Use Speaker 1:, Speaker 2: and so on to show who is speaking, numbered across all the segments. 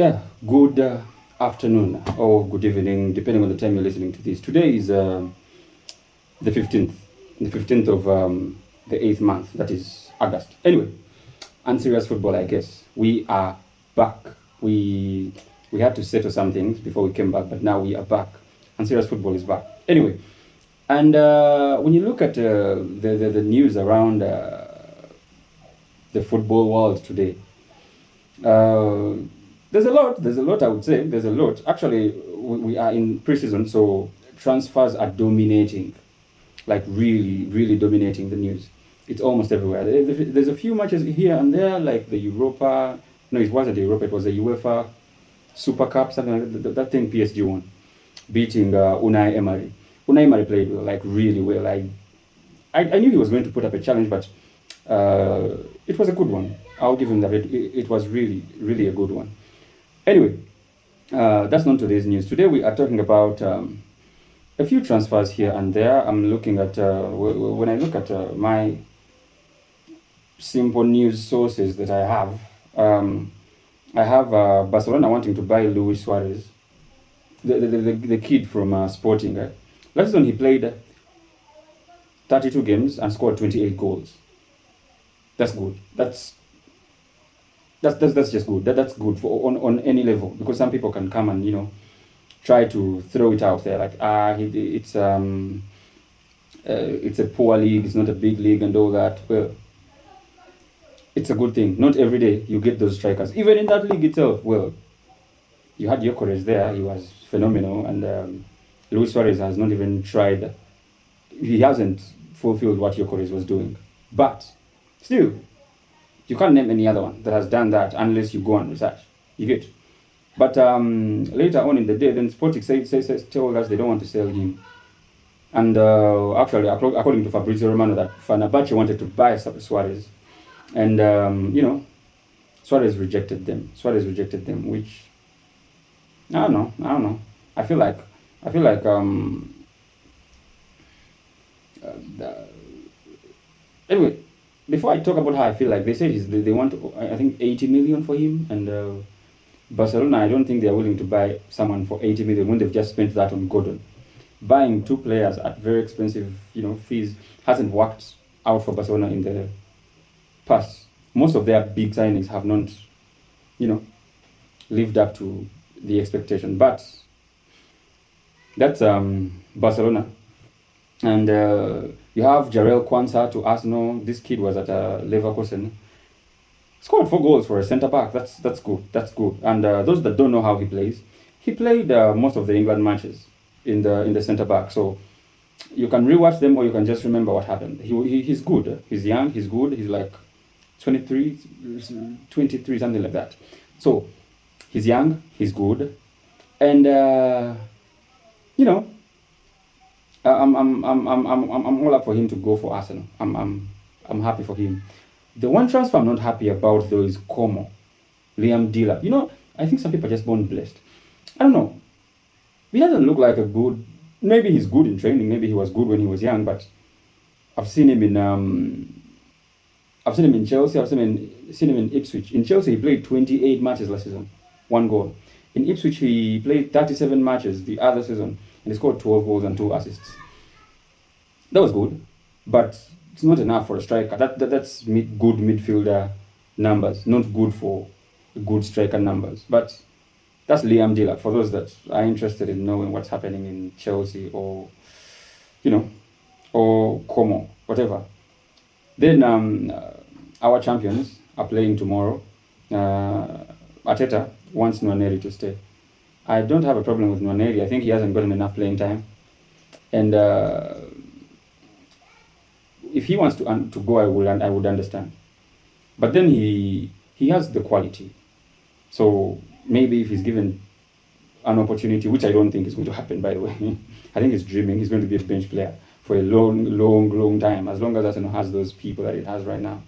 Speaker 1: Yeah, good afternoon or good evening, depending on the time you're listening to this. Today is the 15th, the 15th of the 8th month, that is August. Anyway, Unserious football, I guess. We are back. We we had to settle some things before we came back, but now we are back. Unserious football is back. Anyway, and when you look at the news around the football world today, uh, there's a lot, I would say. There's a lot. Actually, we are in preseason, so transfers are dominating, like really, really dominating the news. It's almost everywhere. There's a few matches here and there, like the Europa. No, it wasn't the Europa. It was the UEFA Super Cup, something like that. That thing PSG won, beating Unai Emery. Unai Emery played like really well. I knew he was going to put up a challenge, but it was a good one. I'll give him that. It was really, really a good one. Anyway, that's not today's news. Today we are talking about a few transfers here and there. I'm looking at, when I look at my simple news sources that I have Barcelona wanting to buy Luis Suarez, the kid from Sporting. Last season he played 32 games and scored 28 goals. That's good. That's just good. That's good for on any level, because some people can come and try to throw it out there like it's a poor league, it's not a big league and all that. Well, it's a good thing. Not every day you get those strikers. Even in that league itself, well, you had Gyökeres there. He was phenomenal, and Luis Suarez has not even tried. He hasn't fulfilled what Gyökeres was doing, but still, you can't name any other one that has done that unless you go and research. You get. But later on in the day, then Sporting told us they don't want to sell him. And actually, according to Fabrizio Romano, that Fenerbahce wanted to buy Suarez. And, Suarez rejected them. Which, I don't know. I feel like, anyway, before I talk about how I feel like, they said they want, I think, 80 million for him. And Barcelona, I don't think they're willing to buy someone for 80 million when they've just spent that on Gordon. Buying two players at very expensive, fees hasn't worked out for Barcelona in the past. Most of their big signings have not, lived up to the expectation. But that's Barcelona. And you have Jarell Quansah to Arsenal. This kid was at Leverkusen. Scored 4 goals for a centre back. That's good. And those that don't know how he plays, he played most of the England matches in the centre back. So you can rewatch them or you can just remember what happened. He's good. He's young. He's good. He's like 23, something like that. So he's young. He's good, and I'm all up for him to go for Arsenal. I'm happy for him. The one transfer I'm not happy about though is Como, Liam Diller. I think some people are just born blessed. I don't know. He doesn't look like a good. Maybe he's good in training. Maybe he was good when he was young. But I've seen him in Chelsea. Seen him in Ipswich. In Chelsea, he played 28 matches last season, 1 goal. In Ipswich, he played 37 matches the other season, and he scored 12 goals and 2 assists. That was good, but it's not enough for a striker. That's good midfielder numbers, not good for good striker numbers. But that's Liam Diller. For those that are interested in knowing what's happening in Chelsea or Como, whatever. Then our champions are playing tomorrow. Arteta wants Nwaneri to stay. I don't have a problem with Nwaneri. I think he hasn't gotten enough playing time, and if he wants to go, I would understand. But then he has the quality, so maybe if he's given an opportunity, which I don't think is going to happen, by the way. I think he's dreaming. He's going to be a bench player for a long time, as long as Arsenal has those people that it has right now.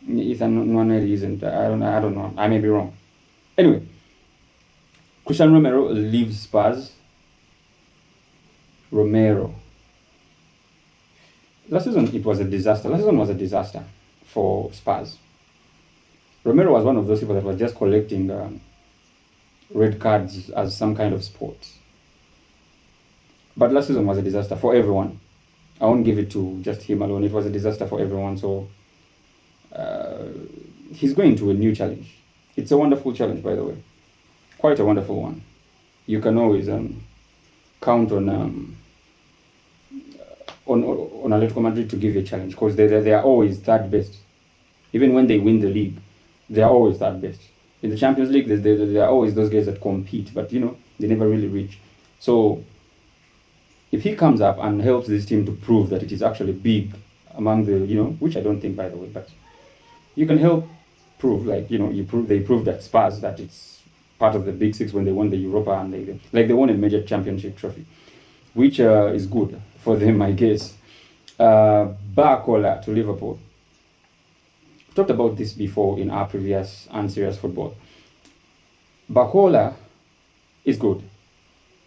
Speaker 1: Ethan Nwaneri isn't. I don't know. I may be wrong. Anyway, Christian Romero leaves Spurs. Romero. Last season it was a disaster. Last season was a disaster for Spurs. Romero was one of those people that was just collecting red cards as some kind of sport. But last season was a disaster for everyone. I won't give it to just him alone. It was a disaster for everyone. So he's going to a new challenge. It's a wonderful challenge, by the way. Quite a wonderful one. You can always count on Atletico Madrid to give you a challenge, because they are always third best. Even when they win the league, they are always third best. In the Champions League, there are always those guys that compete, but they never really reach. So if he comes up and helps this team to prove that it is actually big among the, which I don't think, by the way, but you can help prove, like, they proved at Spurs that it's part of the Big Six when they won the Europa, and they won a major championship trophy, which is good for them, I guess. Barcola to Liverpool. We talked about this before in our previous Unserious Football. Barcola is good,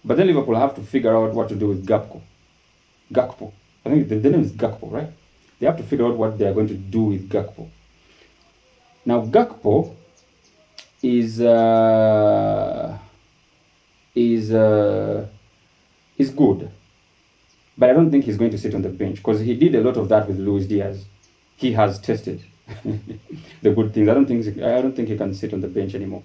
Speaker 1: but then Liverpool have to figure out what to do with Gakpo. I think the name is Gakpo, right? They have to figure out what they are going to do with Gakpo. Now, Gakpo is good, but I don't think he's going to sit on the bench, because he did a lot of that with Luis Diaz. He has tested the good things. I don't think he can sit on the bench anymore.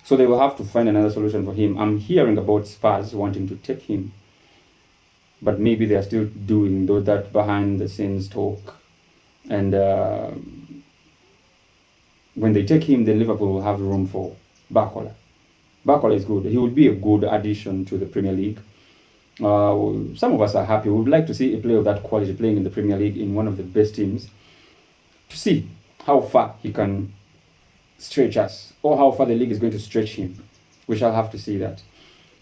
Speaker 1: So they will have to find another solution for him. I'm hearing about Spurs wanting to take him, but maybe they are still doing that behind the scenes talk. And when they take him, then Liverpool will have room for Barcola. Barcola is good. He would be a good addition to the Premier League. Some of us are happy. We would like to see a player of that quality playing in the Premier League in one of the best teams, to see how far he can stretch us, or how far the league is going to stretch him. We shall have to see that.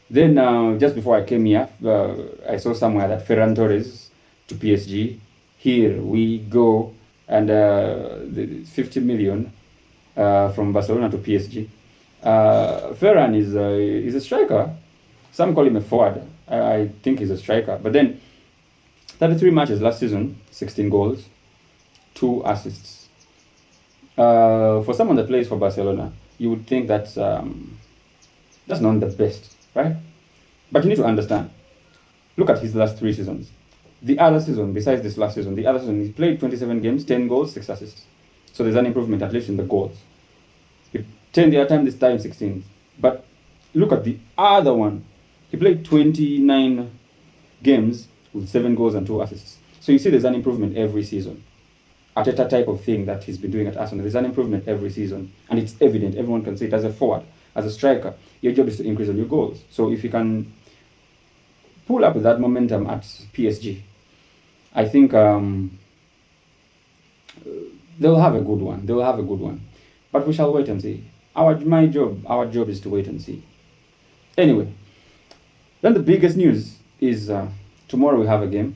Speaker 1: Then just before I came here, I saw somewhere that Ferran Torres to PSG. Here we go, and the 50 million from Barcelona to PSG. Ferran is a striker. Some call him a forward. I think he's a striker. But then 33 matches last season, 16 goals, 2 assists. For someone that plays for Barcelona, you would think that's not the best, right? But you need to understand. Look at his last 3 seasons. The other season, besides this last season, he played 27 games, 10 goals, 6 assists. So there's an improvement, at least in the goals. 10 the other time, this time 16. But look at the other one. He played 29 games with 7 goals and 2 assists. So you see there's an improvement every season. Arteta type of thing that he's been doing at Arsenal. There's an improvement every season. And it's evident. Everyone can see it. As a forward, as a striker, your job is to increase on your goals. So if you can pull up that momentum at PSG, I think they'll have a good one. But we shall wait and see. Our job is to wait and see. Anyway, then the biggest news is tomorrow we have a game.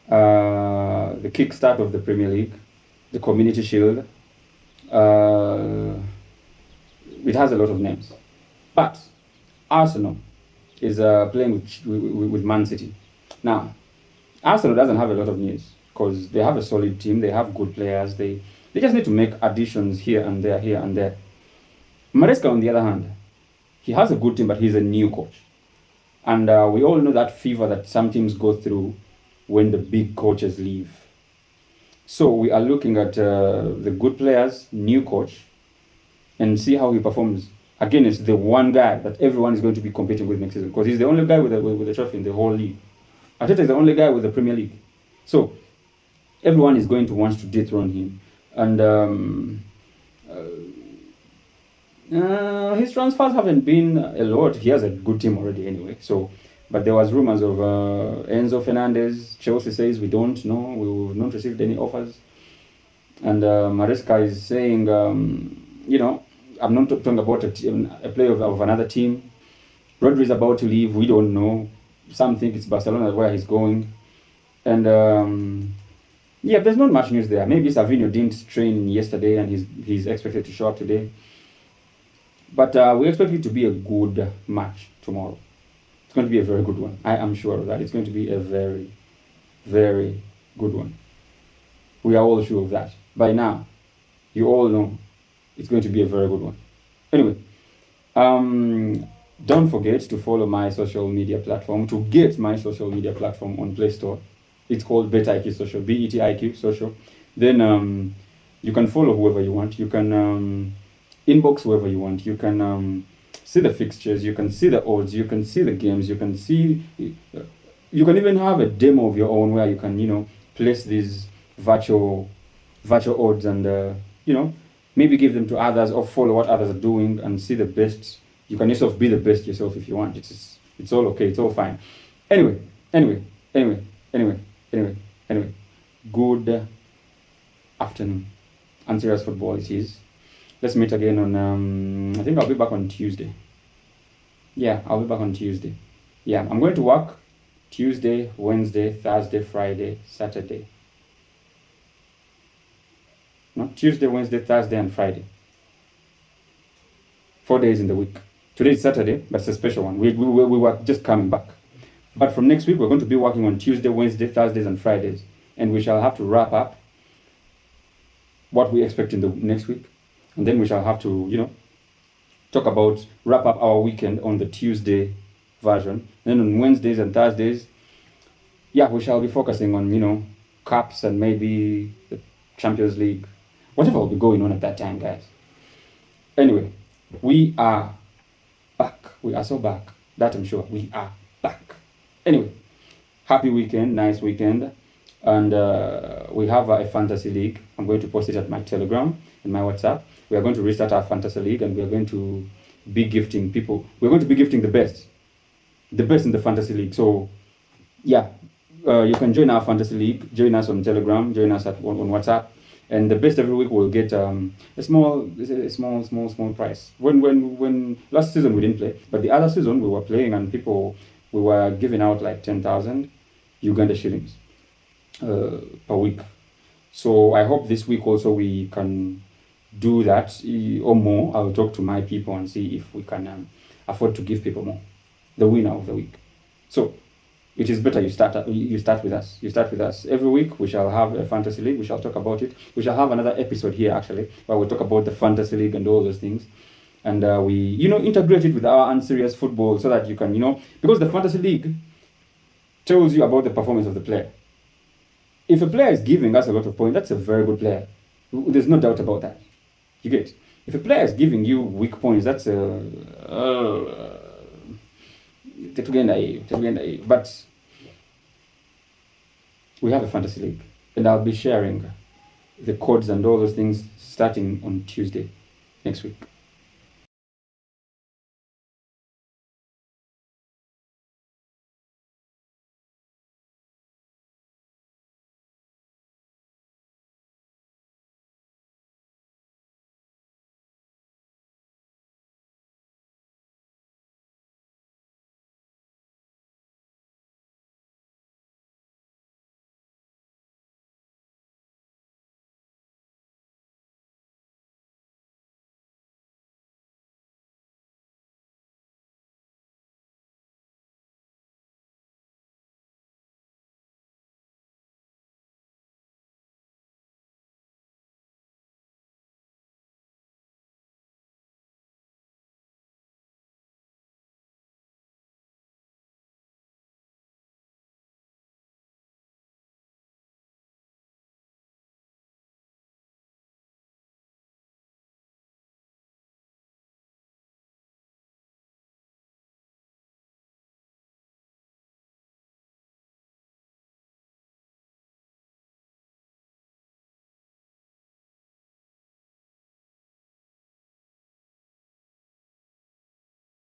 Speaker 1: The kickstart of the Premier League, the Community Shield. It has a lot of names, but Arsenal is playing with Man City. Now, Arsenal doesn't have a lot of news, because they have a solid team. They have good players. They just need to make additions here and there. Maresca, on the other hand, he has a good team, but he's a new coach. And we all know that fever that some teams go through when the big coaches leave. So we are looking at the good players, new coach, and see how he performs against the one guy that everyone is going to be competing with next season, because he's the only guy with a trophy in the whole league. Arteta is the only guy with the Premier League. So everyone is going to want to dethrone him. And his transfers haven't been a lot. He has a good team already anyway. So, but there was rumors of Enzo Fernandez. Chelsea says we don't know. We've not received any offers. And Maresca is saying, I'm not talking about a player of another team. Rodri is about to leave. We don't know. Some think it's Barcelona where he's going. And there's not much news there. Maybe Savinho didn't train yesterday and he's expected to show up today. But we expect it to be a good match tomorrow. It's going to be a very good one. I am sure of that. It's going to be a very, very good one. We are all sure of that. By now, you all know it's going to be a very good one. Anyway, Don't forget to follow my social media platform. To get my social media platform on Play Store, it's called BetIQ Social, BETIQ Social. Then you can follow whoever you want. You can inbox whoever you want. You can see the fixtures. You can see the odds. You can see the games. You can see. You can even have a demo of your own where you can place these virtual odds and maybe give them to others or follow what others are doing and see the best. You can yourself be the best yourself if you want. It's all okay. It's all fine. Anyway, anyway, anyway, anyway, anyway, anyway. Good afternoon. Unserious football it is. Let's meet again on I think I'll be back on Tuesday. Yeah, I'll be back on Tuesday. Yeah, I'm going to work Tuesday, Wednesday, Thursday, Friday, Saturday. No, Tuesday, Wednesday, Thursday, and Friday. 4 days in the week. Today is Saturday, but it's a special one. We were just coming back. But from next week, we're going to be working on Tuesday, Wednesday, Thursdays, and Fridays. And we shall have to wrap up what we expect in the next week. And then we shall have to, wrap up our weekend on the Tuesday version. Then on Wednesdays and Thursdays, we shall be focusing on, cups and maybe the Champions League. Whatever will be going on at that time, guys. Anyway, we are back. We are so back. That I'm sure. We are back. Anyway, happy weekend. Nice weekend. And we have a fantasy league. I'm going to post it at my Telegram and my WhatsApp. We are going to restart our fantasy league and we are going to be gifting people. We're going to be gifting the best in the fantasy league. So, you can join our fantasy league. Join us on Telegram. Join us on WhatsApp. And the best every week will get a small prize. When last season we didn't play, but the other season we were playing and we were giving out like 10,000 Uganda shillings per week. So I hope this week also we can do that or more. I'll talk to my people and see if we can afford to give people more. The winner of the week. So it is better you start with us. You start with us. Every week we shall have a fantasy league. We shall talk about it. We shall have another episode here actually where we talk about the fantasy league and all those things. And we integrate it with our unserious football so that you can because the fantasy league tells you about the performance of the player. If a player is giving us a lot of points, that's a very good player. There's no doubt about that. You get? If a player is giving you weak points, that's but we have a fantasy league, and I'll be sharing the codes and all those things starting on Tuesday next week.